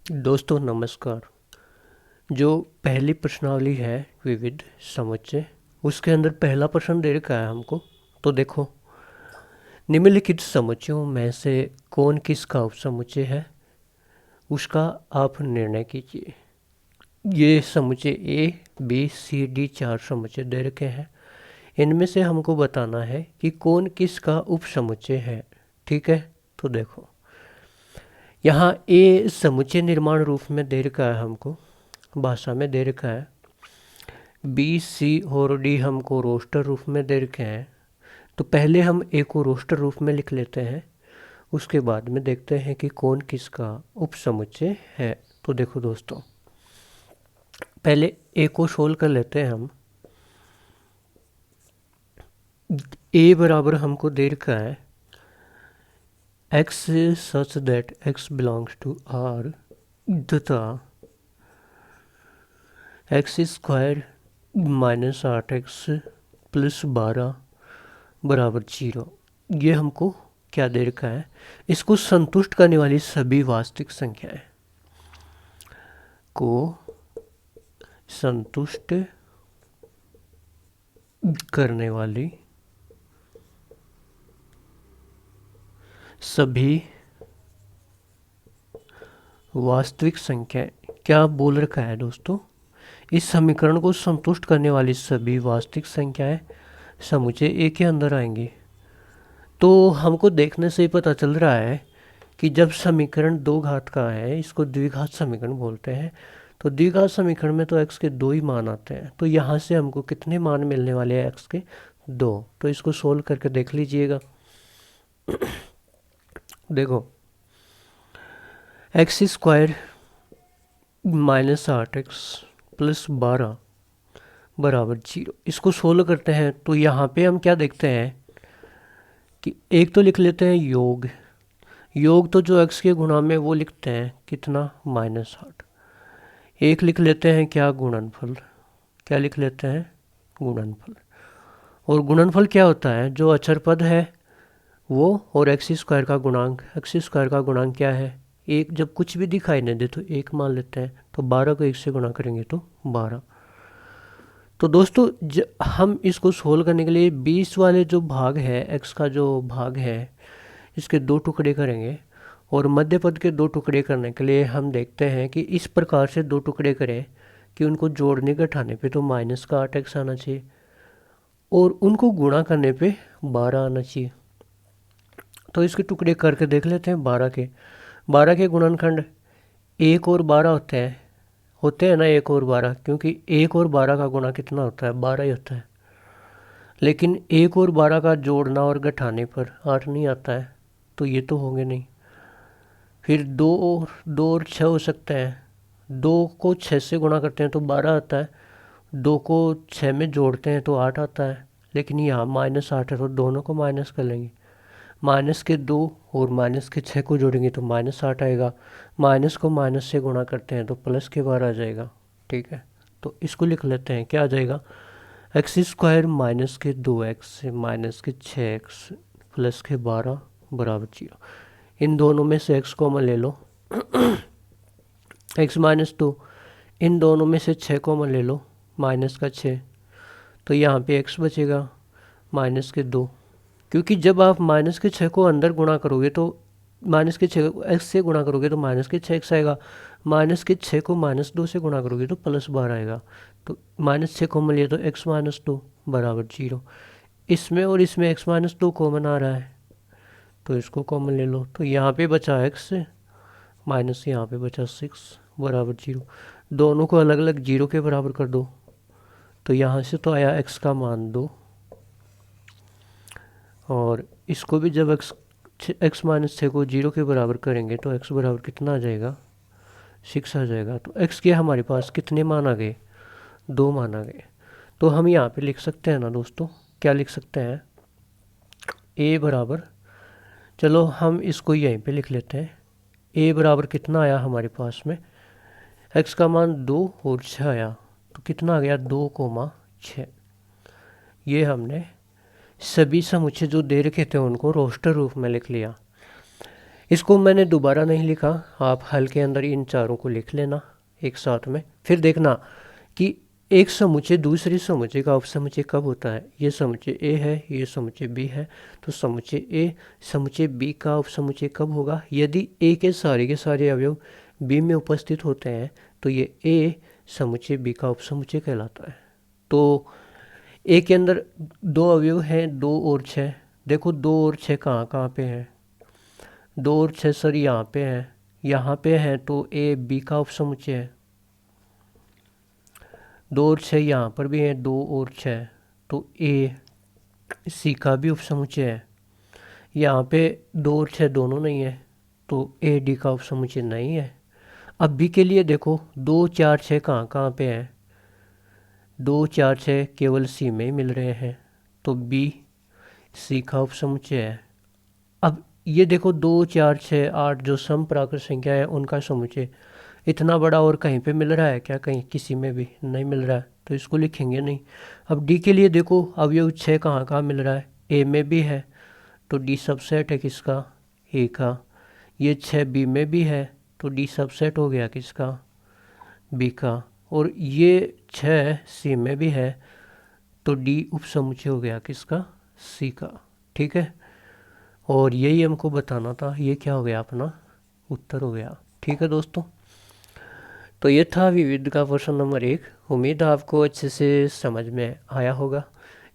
दोस्तों नमस्कार। जो पहली प्रश्नावली है विविध समुच्चय, उसके अंदर पहला प्रश्न दे रखा है हमको। तो देखो, निम्नलिखित समुच्चयों में से कौन किसका उपसमुच्चय है, उसका आप निर्णय कीजिए। ये समुच्चय ए बी सी डी 4 समुच्चय दे रखे हैं। इनमें से हमको बताना है कि कौन किसका उपसमुच्चय है। ठीक है, तो देखो, यहाँ ए समुच्चय निर्माण रूप में दे रखा है, हमको भाषा में दे रखा है। बी सी और डी हमको रोस्टर रूप में दे रखे हैं। तो पहले हम ए को रोस्टर रूप में लिख लेते हैं, उसके बाद में देखते हैं कि कौन किसका उपसमुच्चय है। तो देखो दोस्तों, पहले ए को सोल्व कर लेते हैं हम। ए बराबर हमको दे रखा है x such that x belongs to R तथा एक्स स्क्वायर -8x प्लस 12 बराबर 0। ये हमको क्या दे रखा है, इसको संतुष्ट करने वाली सभी वास्तविक संख्याएं को संतुष्ट करने वाली सभी वास्तविक संख्याएं, क्या बोल रखा है दोस्तों, इस समीकरण को संतुष्ट करने वाली सभी वास्तविक संख्याएं समुच्चय ए के अंदर आएंगी। तो हमको देखने से ही पता चल रहा है कि जब समीकरण दो घात का है, इसको द्विघात समीकरण बोलते हैं। तो द्विघात समीकरण में तो x के दो ही मान आते हैं। तो यहाँ से हमको कितने मान मिलने वाले हैं, x के दो। तो इसको सोल्व करके देख लीजिएगा। देखो, एक्स स्क्वायर -8x प्लस 12 बराबर 0, इसको सोल्व करते हैं। तो यहाँ पे हम क्या देखते हैं कि एक तो लिख लेते हैं योग। योग तो जो x के गुणा में वो लिखते हैं कितना, -8। एक लिख लेते हैं क्या, गुणनफल। क्या लिख लेते हैं, गुणनफल। और गुणनफल क्या होता है, जो अचर पद है वो और एक्स स्क्वायर का गुणांक। एक्स स्क्वायर का गुणांक क्या है, एक। जब कुछ भी दिखाई नहीं दे तो एक मान लेते हैं। तो 12 को 1 से गुणा करेंगे तो 12। तो दोस्तों, हम इसको सोल्व करने के लिए 20 वाले जो भाग है, एक्स का जो भाग है, इसके दो टुकड़े करेंगे। और मध्य पद के दो टुकड़े करने के लिए हम देखते हैं कि इस प्रकार से दो टुकड़े करें कि उनको जोड़ने घटाने पे तो -8x आना चाहिए और उनको गुणा करने पे 12 आना चाहिए। तो इसके टुकड़े करके देख लेते हैं। 12 के गुणनखंड 1 और 12 होते हैं ना, 1 और 12, क्योंकि 1 और 12 का गुणा कितना होता है, 12 ही होता है। लेकिन 1 और 12 का जोड़ना और घटाने पर 8 नहीं आता है, तो ये तो होंगे नहीं। फिर 2 और 6 हो सकते हैं। 2 को 6 से गुणा करते हैं तो 12 आता है। 2 को 6 में जोड़ते हैं तो 8 आता है। लेकिन यहाँ -8 है तो दोनों को माइनस कर लेंगे। माइनस के 2 और माइनस के 6 को जोड़ेंगे तो -8 आएगा। माइनस को माइनस से गुणा करते हैं तो प्लस के 12 आ जाएगा। ठीक है, तो इसको लिख लेते हैं। क्या आ जाएगा, एक्स स्क्वायर -2x माइनस के 6x प्लस के 12 बराबर 0। इन दोनों में से x कॉमन ले लो, x-2। इन दोनों में से 6 कॉमन ले लो, माइनस का 6। तो यहाँ पे x बचेगा -2। क्योंकि जब आप -6 को अंदर गुणा करोगे तो -6 x से गुणा करोगे तो -6x आएगा। -6 को -2 से गुणा करोगे तो +12 आएगा। तो -6 कॉमन लिया तो x-2 बराबर 0। इसमें और इसमें x-2 कॉमन आ रहा है तो इसको कॉमन ले लो। तो यहाँ पे बचा x माइनस, यहाँ पे बचा 6 बराबर 0। दोनों को अलग अलग 0 के बराबर कर दो। तो यहाँ से तो आया x का मान 2। और इसको भी जब x-6 को 0 के बराबर करेंगे तो x बराबर कितना आ जाएगा, 6 आ जाएगा। तो x के हमारे पास कितने मान आ गए, 2 मान आ गए। तो हम यहाँ पे लिख सकते हैं ना दोस्तों, क्या लिख सकते हैं, a बराबर, चलो हम इसको यहीं पे लिख लेते हैं। a बराबर कितना आया हमारे पास में, x का मान 2 और 6 आया। तो कितना आ गया, 2,6। ये हमने सभी समुच्चय जो दे रखे थे उनको रोस्टर रूप में लिख लिया। इसको मैंने दोबारा नहीं लिखा, आप हल के अंदर इन चारों को लिख लेना एक साथ में। फिर देखना कि एक समुच्चय दूसरे समुच्चय का उपसमुच्चय कब होता है। ये समुच्चय ए है, ये समुच्चय बी है, तो समुच्चय ए समुच्चय बी का उपसमुच्चय कब होगा? यदि ए के सारे अवयव बी में उपस्थित होते हैं तो ये ए समुच्चय बी का उपसमुच्चय कहलाता है। तो ए के अंदर दो अवयव हैं, 2 और 6। देखो 2 और 6 कहाँ कहाँ पे हैं? 2 और 6 सर यहाँ पे हैं, यहाँ पे हैं, तो ए बी का उपसमुच्चय है। 2 और 6 यहाँ पर भी हैं, 2 और 6, तो ए सी का भी उपसमुच्चय है। यहाँ पे 2 और 6 दोनों नहीं है, तो ए डी का उपसमुच्चय नहीं है। अब बी के लिए देखो 2 4 6 कहाँ कहाँ पे हैं? 2 4 6 केवल सी में ही मिल रहे हैं, तो बी सी का उपसमुच्चय है। अब ये देखो 2 4 6 8 जो सम प्राकृत संख्या है उनका समुच्चय इतना बड़ा और कहीं पे मिल रहा है क्या? कहीं किसी में भी नहीं मिल रहा है, तो इसको लिखेंगे नहीं। अब डी के लिए देखो अवयव 6 कहाँ कहाँ मिल रहा है? ए में भी है, तो डी सबसेट है किसका? ए का। ये 6 बी में भी है, तो डी सबसेट हो गया किसका? बी का। और ये 6 सी में भी है, तो डी उपसमुच्चय हो गया किसका? सी का। ठीक है, और यही हमको बताना था। ये क्या हो गया? अपना उत्तर हो गया। ठीक है दोस्तों, तो ये था विविध का प्रश्न नंबर 1। उम्मीद है आपको अच्छे से समझ में आया होगा।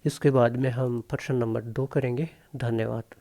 इसके बाद में हम प्रश्न नंबर 2 करेंगे। धन्यवाद।